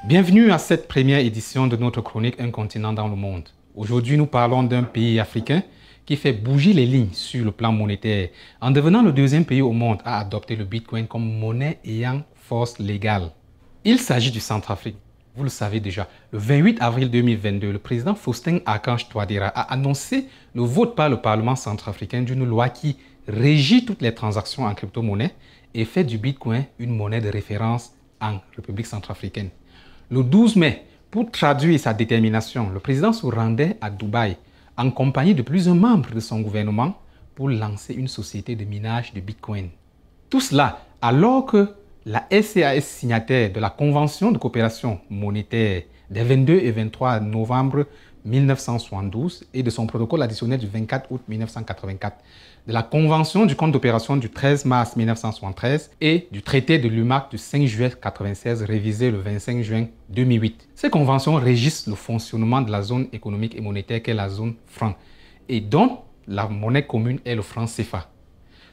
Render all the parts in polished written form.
Bienvenue à cette première édition de notre chronique Un continent dans le monde. Aujourd'hui, nous parlons d'un pays africain qui fait bouger les lignes sur le plan monétaire en devenant le deuxième pays au monde à adopter le Bitcoin comme monnaie ayant force légale. Il s'agit du Centrafrique. Vous le savez déjà, le 28 avril 2022, le président Faustin Archange Touadéra a annoncé le vote par le Parlement centrafricain d'une loi qui régit toutes les transactions en crypto-monnaie et fait du Bitcoin une monnaie de référence en République centrafricaine. Le 12 mai, pour traduire sa détermination, le président se rendait à Dubaï en compagnie de plusieurs membres de son gouvernement pour lancer une société de minage de Bitcoin. Tout cela alors que la SCAS signataire de la Convention de coopération monétaire des 22 et 23 novembre 1972 et de son protocole additionnel du 24 août 1984, de la Convention du compte d'opération du 13 mars 1973 et du traité de l'UMAC du 5 juillet 1996 révisé le 25 juin 2008. Ces conventions régissent le fonctionnement de la zone économique et monétaire qu'est la zone franc et dont la monnaie commune est le franc CFA.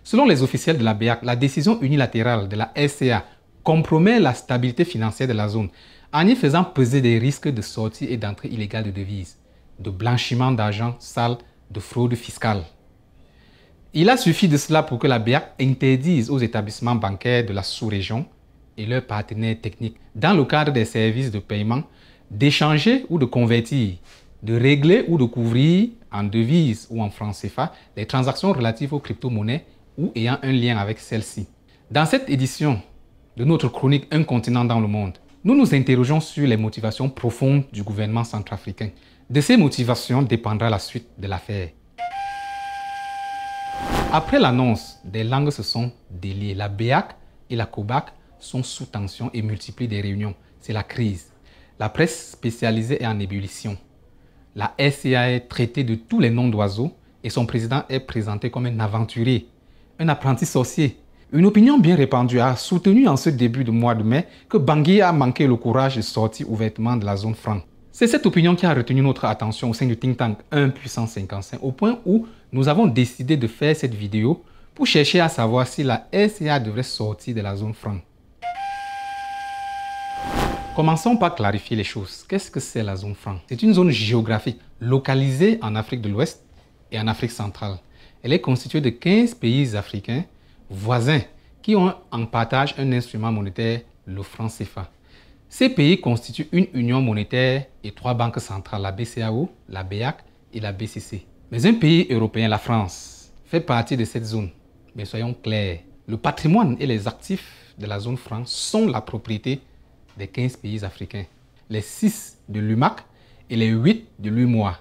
Selon les officiels de la BEAC, la décision unilatérale de la SCA compromet la stabilité financière de la zone en y faisant peser des risques de sortie et d'entrée illégale de devises, de blanchiment d'argent sale, de fraude fiscale. Il a suffi de cela pour que la BEAC interdise aux établissements bancaires de la sous-région et leurs partenaires techniques, dans le cadre des services de paiement, d'échanger ou de convertir, de régler ou de couvrir en devises ou en francs CFA les transactions relatives aux crypto-monnaies ou ayant un lien avec celle-ci. Dans cette édition de notre chronique Un continent dans le monde, nous nous interrogeons sur les motivations profondes du gouvernement centrafricain. De ces motivations dépendra la suite de l'affaire. Après l'annonce, des langues se sont déliées. La BEAC et la COBAC sont sous tension et multiplient des réunions. C'est la crise. La presse spécialisée est en ébullition. La SCA est traitée de tous les noms d'oiseaux et son président est présenté comme un aventurier, un apprenti sorcier. Une opinion bien répandue a soutenu en ce début de mois de mai que Bangui a manqué le courage de sortir ouvertement de la zone franc. C'est cette opinion qui a retenu notre attention au sein du think tank 1 puissance 55, au point où nous avons décidé de faire cette vidéo pour chercher à savoir si la SCA devrait sortir de la zone franc. Commençons par clarifier les choses. Qu'est-ce que c'est la zone franc? C'est une zone géographique localisée en Afrique de l'Ouest et en Afrique centrale. Elle est constituée de 15 pays africains voisins qui ont en partage un instrument monétaire, le franc CFA. Ces pays constituent une union monétaire et 3 banques centrales, la BCAO, la BEAC et la BCC. Mais un pays européen, la France, fait partie de cette zone. Mais soyons clairs, le patrimoine et les actifs de la zone franc sont la propriété des 15 pays africains, les 6 de l'UMAC et les 8 de l'UMOA,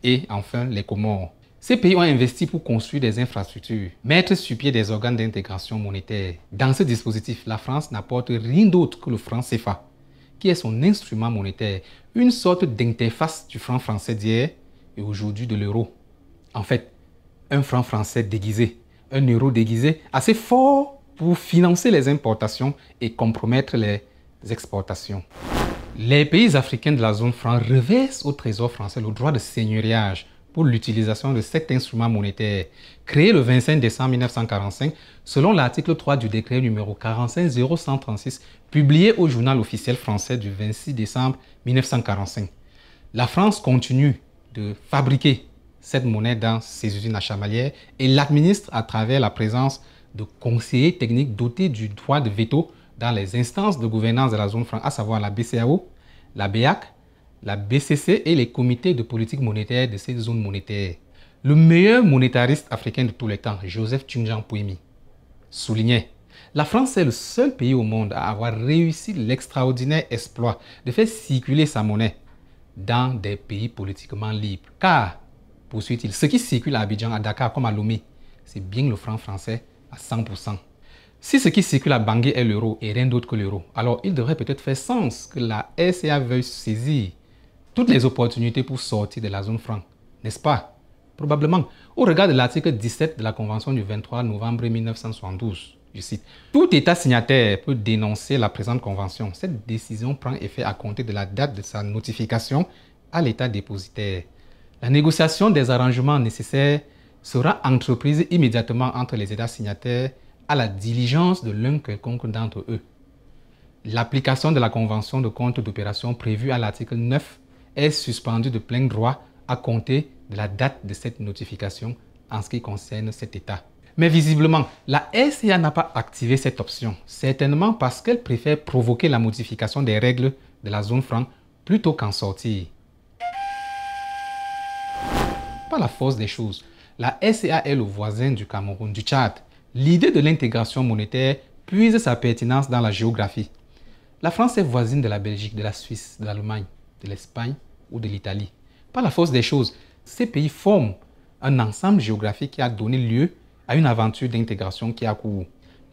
et enfin les Comores. Ces pays ont investi pour construire des infrastructures, mettre sur pied des organes d'intégration monétaire. Dans ce dispositif, la France n'apporte rien d'autre que le franc CFA, qui est son instrument monétaire, une sorte d'interface du franc français d'hier et aujourd'hui de l'euro. En fait, un franc français déguisé, un euro déguisé, assez fort pour financer les importations et compromettre les exportations. Les pays africains de la zone franc reversent au Trésor français le droit de seigneuriage pour l'utilisation de cet instrument monétaire, créé le 25 décembre 1945 selon l'article 3 du décret numéro 45-0136, publié au journal officiel français du 26 décembre 1945. La France continue de fabriquer cette monnaie dans ses usines à Chamalières et l'administre à travers la présence de conseillers techniques dotés du droit de veto dans les instances de gouvernance de la zone franc, à savoir la BCAO, la BEAC, la BCC et les comités de politique monétaire de ces zones monétaires. Le meilleur monétariste africain de tous les temps, Joseph Tchunjang Pouimi, soulignait: la France est le seul pays au monde à avoir réussi l'extraordinaire exploit de faire circuler sa monnaie dans des pays politiquement libres. Car, poursuit-il, ce qui circule à Abidjan, à Dakar comme à Lomé, c'est bien le franc français à 100%. Si ce qui circule à Bangui est l'euro et rien d'autre que l'euro, alors il devrait peut-être faire sens que la SCA veuille saisir toutes les opportunités pour sortir de la zone franc, n'est-ce pas? Probablement, au regard de l'article 17 de la Convention du 23 novembre 1972, je cite, « Tout État signataire peut dénoncer la présente convention. Cette décision prend effet à compter de la date de sa notification à l'État dépositaire. La négociation des arrangements nécessaires sera entreprise immédiatement entre les États signataires à la diligence de l'un quelconque d'entre eux. L'application de la convention de compte d'opération prévue à l'article 9 est suspendue de plein droit à compter de la date de cette notification en ce qui concerne cet État. Mais visiblement, la SCA n'a pas activé cette option, certainement parce qu'elle préfère provoquer la modification des règles de la zone franc plutôt qu'en sortir. Par la force des choses, la SCA est le voisin du Cameroun, du Tchad. L'idée de l'intégration monétaire puise sa pertinence dans la géographie. La France est voisine de la Belgique, de la Suisse, de l'Allemagne, de l'Espagne ou de l'Italie. Par la force des choses, ces pays forment un ensemble géographique qui a donné lieu à une aventure d'intégration qui a cours.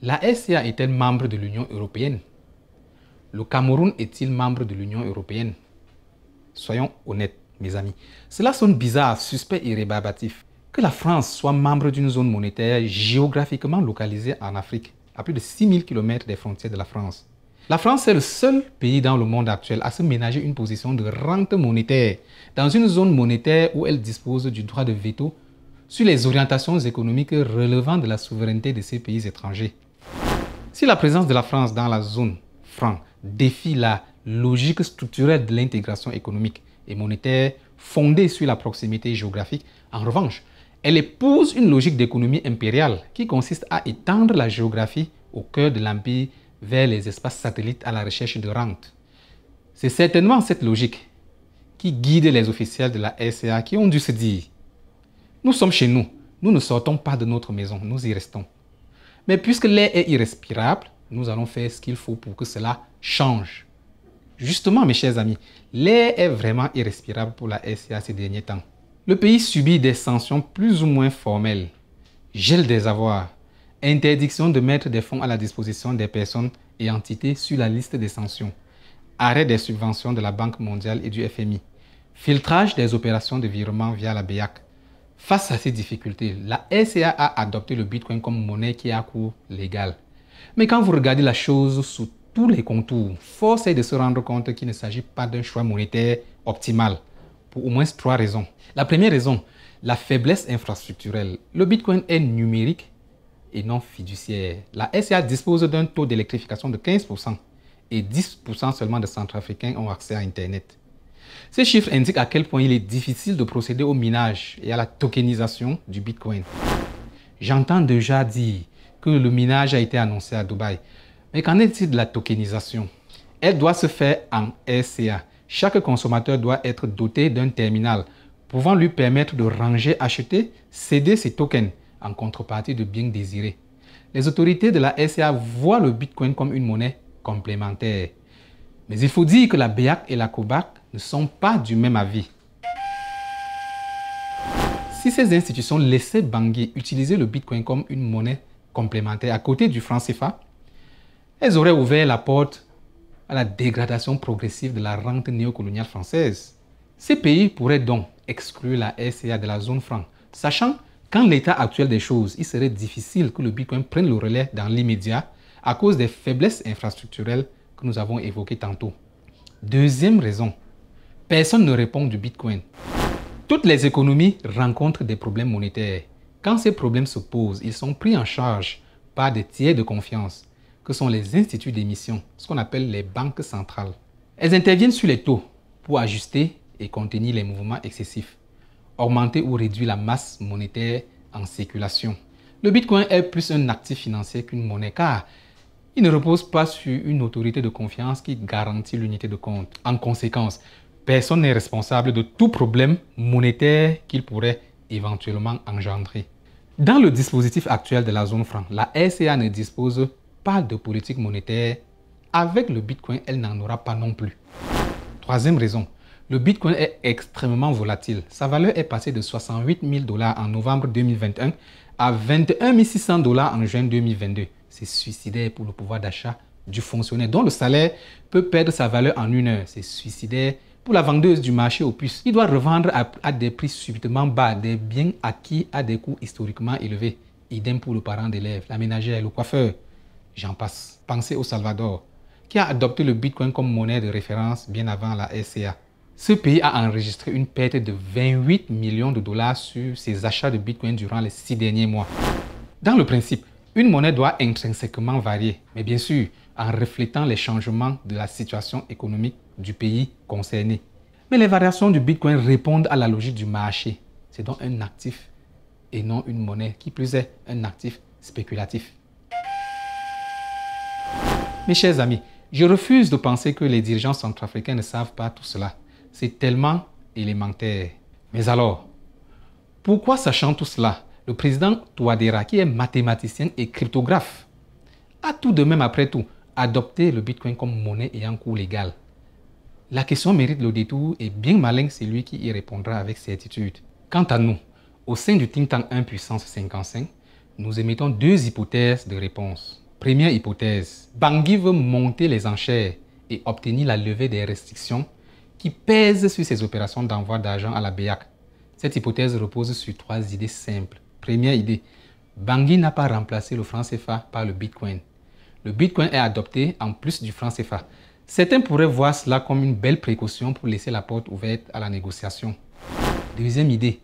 La SCA est-elle membre de l'Union européenne? Le Cameroun est-il membre de l'Union européenne? Soyons honnêtes, mes amis. Cela sonne bizarre, suspect et rébarbatif. Que la France soit membre d'une zone monétaire géographiquement localisée en Afrique, à plus de 6000 km des frontières de la France. La France est le seul pays dans le monde actuel à se ménager une position de rente monétaire dans une zone monétaire où elle dispose du droit de veto sur les orientations économiques relevant de la souveraineté de ces pays étrangers. Si la présence de la France dans la zone franc défie la logique structurelle de l'intégration économique et monétaire fondée sur la proximité géographique, en revanche, elle épouse une logique d'économie impériale qui consiste à étendre la géographie au cœur de l'empire vers les espaces satellites à la recherche de rente. C'est certainement cette logique qui guide les officiels de la SCA qui ont dû se dire: nous sommes chez nous, nous ne sortons pas de notre maison, nous y restons. Mais puisque l'air est irrespirable, nous allons faire ce qu'il faut pour que cela change. Justement, mes chers amis, l'air est vraiment irrespirable pour la SCA ces derniers temps. Le pays subit des sanctions plus ou moins formelles, gel des avoirs, interdiction de mettre des fonds à la disposition des personnes et entités sur la liste des sanctions, arrêt des subventions de la Banque mondiale et du FMI, filtrage des opérations de virement via la BEAC. Face à ces difficultés, la SCA a adopté le Bitcoin comme monnaie qui est à cours légal. Mais quand vous regardez la chose sous tous les contours, force est de se rendre compte qu'il ne s'agit pas d'un choix monétaire optimal, pour au moins 3 raisons. La première raison, la faiblesse infrastructurelle. Le Bitcoin est numérique et non fiduciaire. La SCA dispose d'un taux d'électrification de 15% et 10% seulement de Centrafricains ont accès à Internet. Ces chiffres indiquent à quel point il est difficile de procéder au minage et à la tokenisation du Bitcoin. J'entends déjà dire que le minage a été annoncé à Dubaï. Mais qu'en est-il de la tokenisation? Elle doit se faire en SCA. Chaque consommateur doit être doté d'un terminal pouvant lui permettre de ranger, acheter, céder ses tokens en contrepartie de biens désirés. Les autorités de la SCA voient le Bitcoin comme une monnaie complémentaire. Mais il faut dire que la BEAC et la COBAC ne sont pas du même avis. Si ces institutions laissaient Bangui utiliser le Bitcoin comme une monnaie complémentaire à côté du franc CFA, elles auraient ouvert la porte à la dégradation progressive de la rente néocoloniale française. Ces pays pourraient donc exclure la SCA de la zone franc, sachant qu'en l'état actuel des choses, il serait difficile que le Bitcoin prenne le relais dans l'immédiat à cause des faiblesses infrastructurelles que nous avons évoquées tantôt. Deuxième raison, personne ne répond du Bitcoin. Toutes les économies rencontrent des problèmes monétaires. Quand ces problèmes se posent, ils sont pris en charge par des tiers de confiance, que sont les instituts d'émission, ce qu'on appelle les banques centrales. Elles interviennent sur les taux pour ajuster et contenir les mouvements excessifs, augmenter ou réduire la masse monétaire en circulation. Le Bitcoin est plus un actif financier qu'une monnaie car il ne repose pas sur une autorité de confiance qui garantit l'unité de compte. En conséquence, personne n'est responsable de tout problème monétaire qu'il pourrait éventuellement engendrer. Dans le dispositif actuel de la zone franc, la SCA ne dispose pas de politique monétaire. Avec le Bitcoin, elle n'en aura pas non plus. Troisième raison, le Bitcoin est extrêmement volatile. Sa valeur est passée de 68 000 $ en novembre 2021 à 21 600 $ en juin 2022. C'est suicidaire pour le pouvoir d'achat du fonctionnaire dont le salaire peut perdre sa valeur en 1 heure. C'est suicidaire pour la vendeuse du marché aux puces. Il doit revendre à des prix subitement bas des biens acquis à des coûts historiquement élevés. Idem pour le parent d'élève, la ménagère, le coiffeur. J'en passe. Pensez au Salvador, qui a adopté le Bitcoin comme monnaie de référence bien avant la SCA. Ce pays a enregistré une perte de 28 millions de $ sur ses achats de Bitcoin durant les 6 derniers mois. Dans le principe, une monnaie doit intrinsèquement varier. Mais bien sûr, en reflétant les changements de la situation économique du pays concerné. Mais les variations du Bitcoin répondent à la logique du marché. C'est donc un actif et non une monnaie, qui plus est un actif spéculatif. Mes chers amis, je refuse de penser que les dirigeants centrafricains ne savent pas tout cela. C'est tellement élémentaire. Mais alors, pourquoi, sachant tout cela, le président Touadéra, qui est mathématicien et cryptographe, a tout de même, après tout, adopté le Bitcoin comme monnaie ayant cours légal? La question mérite le détour et bien malin celui qui y répondra avec certitude. Quant à nous, au sein du think tank 1 puissance 55, nous émettons deux hypothèses de réponse. Première hypothèse, Bangui veut monter les enchères et obtenir la levée des restrictions qui pèsent sur ses opérations d'envoi d'argent à la BEAC. Cette hypothèse repose sur trois idées simples. Première idée, Bangui n'a pas remplacé le franc CFA par le Bitcoin. Le Bitcoin est adopté en plus du franc CFA. Certains pourraient voir cela comme une belle précaution pour laisser la porte ouverte à la négociation. Deuxième idée,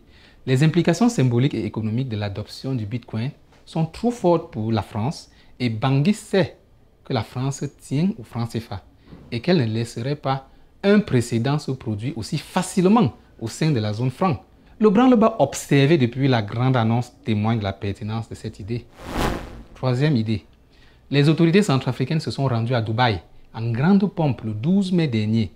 les implications symboliques et économiques de l'adoption du Bitcoin sont trop fortes pour la France et Bangui sait que la France tient au franc CFA et qu'elle ne laisserait pas un précédent se produire aussi facilement au sein de la zone franc. Le branle-bas observé depuis la grande annonce témoigne de la pertinence de cette idée. Troisième idée, les autorités centrafricaines se sont rendues à Dubaï en grande pompe le 12 mai dernier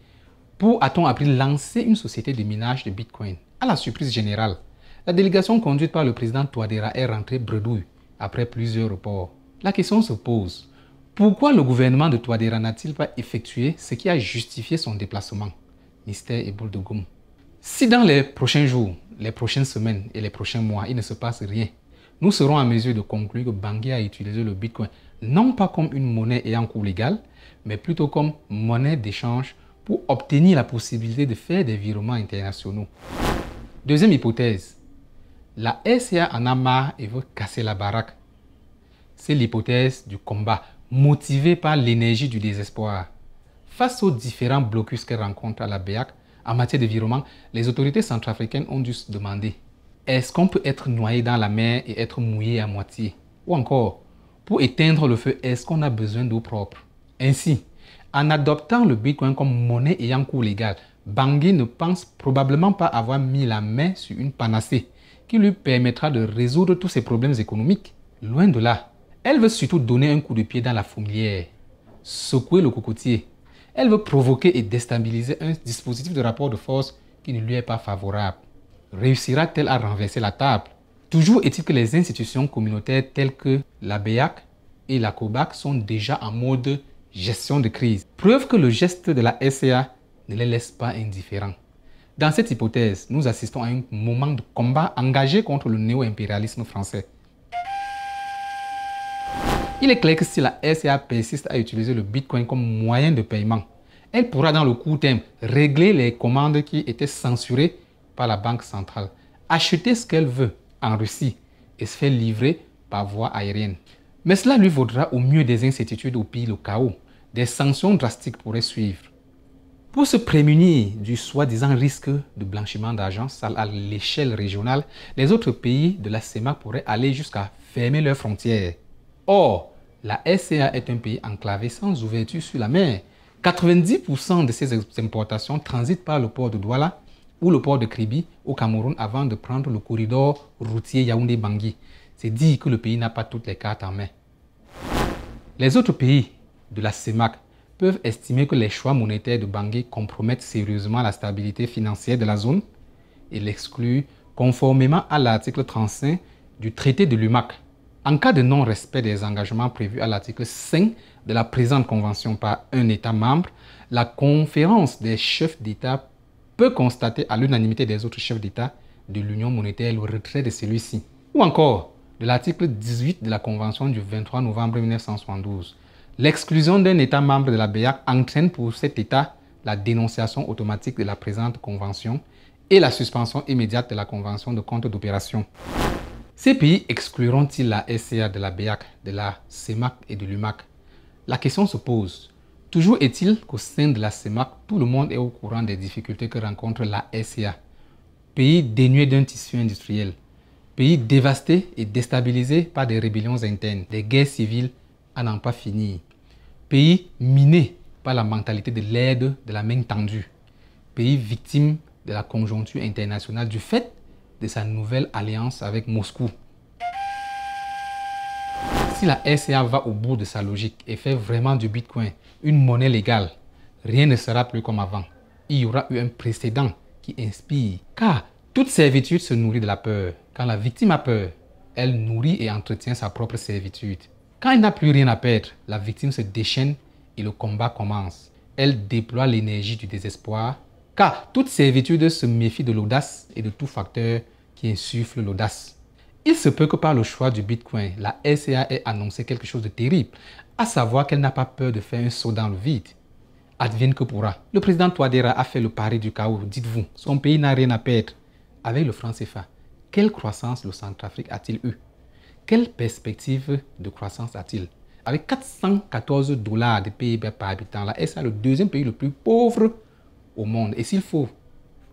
pour, a-t-on appris, lancer une société de minage de Bitcoin. À la surprise générale, la délégation conduite par le président Touadéra est rentrée bredouille après plusieurs reports. La question se pose, pourquoi le gouvernement de Touadéra n'a-t-il pas effectué ce qui a justifié son déplacement? Mystère et boule de gomme. Si dans les prochains jours, les prochaines semaines et les prochains mois, il ne se passe rien, nous serons en mesure de conclure que Bangui a utilisé le Bitcoin non pas comme une monnaie ayant cours légal, mais plutôt comme monnaie d'échange pour obtenir la possibilité de faire des virements internationaux. Deuxième hypothèse, la SCA en a marre et veut casser la baraque. C'est l'hypothèse du combat, motivée par l'énergie du désespoir. Face aux différents blocus qu'elle rencontre à la BEAC, en matière de virement, les autorités centrafricaines ont dû se demander, est-ce qu'on peut être noyé dans la mer et être mouillé à moitié? Ou encore, pour éteindre le feu, est-ce qu'on a besoin d'eau propre? Ainsi, en adoptant le Bitcoin comme monnaie ayant cours légal, Bangui ne pense probablement pas avoir mis la main sur une panacée qui lui permettra de résoudre tous ses problèmes économiques. Loin de là, elle veut surtout donner un coup de pied dans la fourmilière, secouer le cocotier. Elle veut provoquer et déstabiliser un dispositif de rapport de force qui ne lui est pas favorable. Réussira-t-elle à renverser la table? Toujours est-il que les institutions communautaires telles que la BEAC et la COBAC sont déjà en mode gestion de crise. Preuve que le geste de la SCA ne les laisse pas indifférents. Dans cette hypothèse, nous assistons à un moment de combat engagé contre le néo-impérialisme français. Il est clair que si la SCA persiste à utiliser le Bitcoin comme moyen de paiement, elle pourra dans le court terme régler les commandes qui étaient censurées par la Banque centrale, acheter ce qu'elle veut en Russie et se faire livrer par voie aérienne. Mais cela lui vaudra au mieux des incertitudes, au pire le chaos. Des sanctions drastiques pourraient suivre. Pour se prémunir du soi-disant risque de blanchiment d'argent sale à l'échelle régionale, les autres pays de la CEMAC pourraient aller jusqu'à fermer leurs frontières. Or, la SCA est un pays enclavé sans ouverture sur la mer. 90% de ses importations transitent par le port de Douala ou le port de Kribi au Cameroun avant de prendre le corridor routier Yaoundé-Bangui. C'est dire que le pays n'a pas toutes les cartes en main. Les autres pays de la CEMAC peuvent estimer que les choix monétaires de Bangui compromettent sérieusement la stabilité financière de la zone et l'excluent conformément à l'article 35 du traité de l'UMAC. En cas de non-respect des engagements prévus à l'article 5 de la présente convention par un État membre, la conférence des chefs d'État peut constater à l'unanimité des autres chefs d'État de l'Union monétaire le retrait de celui-ci. Ou encore, de l'article 18 de la Convention du 23 novembre 1972. L'exclusion d'un État membre de la BEAC entraîne pour cet État la dénonciation automatique de la présente Convention et la suspension immédiate de la Convention de compte d'opération. Ces pays excluront-ils la SCA de la BEAC, de la CEMAC et de l'UMAC? La question se pose. Toujours est-il qu'au sein de la CEMAC, tout le monde est au courant des difficultés que rencontre la SCA. Pays dénué d'un tissu industriel. Pays dévasté et déstabilisé par des rébellions internes, des guerres civiles à n'en pas finir. Pays miné par la mentalité de l'aide de la main tendue. Pays victime de la conjoncture internationale du fait de sa nouvelle alliance avec Moscou. Si la RCA va au bout de sa logique et fait vraiment du Bitcoin une monnaie légale, rien ne sera plus comme avant. Il y aura eu un précédent qui inspire. Car toute servitude se nourrit de la peur. Quand la victime a peur, elle nourrit et entretient sa propre servitude. Quand elle n'a plus rien à perdre, la victime se déchaîne et le combat commence. Elle déploie l'énergie du désespoir. Car toute servitude se méfie de l'audace et de tout facteur qui insuffle l'audace. Il se peut que par le choix du Bitcoin, la RCA ait annoncé quelque chose de terrible, à savoir qu'elle n'a pas peur de faire un saut dans le vide. Advienne que pourra. Le président Touadéra a fait le pari du chaos, dites-vous. Son pays n'a rien à perdre. Avec le franc CFA, quelle croissance le Centrafrique a-t-il eu? Quelle perspective de croissance a-t-il? Avec 414 $ de PIB par habitant, la RCA est le deuxième pays le plus pauvre au monde. Et s'il faut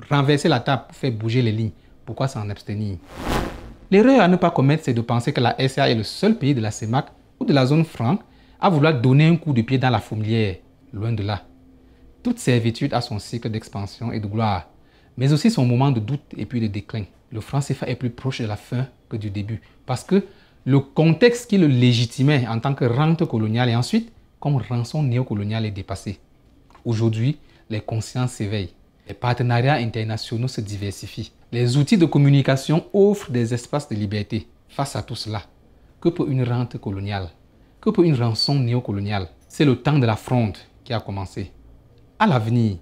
renverser la table pour faire bouger les lignes, pourquoi s'en abstenir? L'erreur à ne pas commettre, c'est de penser que la RCA est le seul pays de la CEMAC ou de la zone franc à vouloir donner un coup de pied dans la fourmilière. Loin de là. Toute servitude a son cycle d'expansion et de gloire, mais aussi son moment de doute et puis de déclin. Le franc CFA est plus proche de la fin que du début, parce que le contexte qui le légitimait en tant que rente coloniale et ensuite comme rançon néocoloniale est dépassé. Aujourd'hui, les consciences s'éveillent. Les partenariats internationaux se diversifient. Les outils de communication offrent des espaces de liberté. Face à tout cela, que pour une rente coloniale? Que pour une rançon néocoloniale? C'est le temps de la fronde qui a commencé. À l'avenir,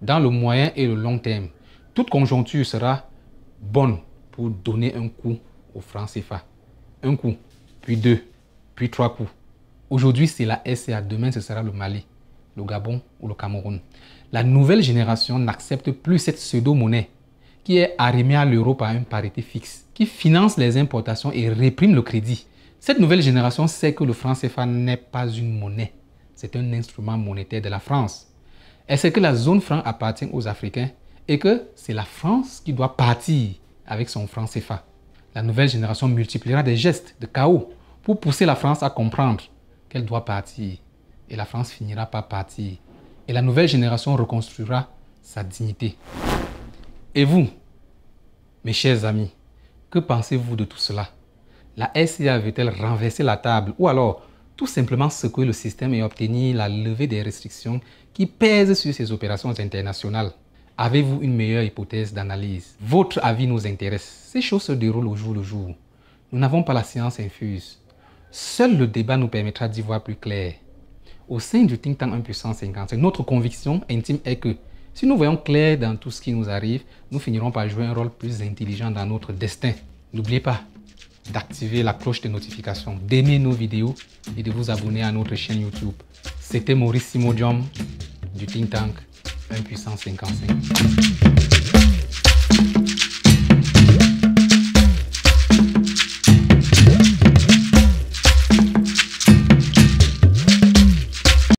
dans le moyen et le long terme, toute conjoncture sera bonne pour donner un coup au franc CFA. Un coup, puis deux, puis trois coups. Aujourd'hui, c'est la RCA. Demain, ce sera le Mali, le Gabon ou le Cameroun. La nouvelle génération n'accepte plus cette pseudo-monnaie qui est arrimée à l'euro par une parité fixe, qui finance les importations et réprime le crédit. Cette nouvelle génération sait que le franc CFA n'est pas une monnaie, c'est un instrument monétaire de la France. Elle sait que la zone franc appartient aux Africains et que c'est la France qui doit partir avec son franc CFA. La nouvelle génération multipliera des gestes de chaos pour pousser la France à comprendre qu'elle doit partir. Et la France finira par partir. Et la nouvelle génération reconstruira sa dignité. Et vous, mes chers amis, que pensez-vous de tout cela? La RCA veut-elle renverser la table ou alors tout simplement secouer le système et obtenir la levée des restrictions qui pèsent sur ces opérations internationales? Avez-vous une meilleure hypothèse d'analyse? Votre avis nous intéresse. Ces choses se déroulent au jour le jour. Nous n'avons pas la science infuse. Seul le débat nous permettra d'y voir plus clair. Au sein du think tank 1,55, notre conviction intime est que si nous voyons clair dans tout ce qui nous arrive, nous finirons par jouer un rôle plus intelligent dans notre destin. N'oubliez pas d'activer la cloche de notification, d'aimer nos vidéos et de vous abonner à notre chaîne YouTube. C'était Maurice Simodium du think tank 1,55.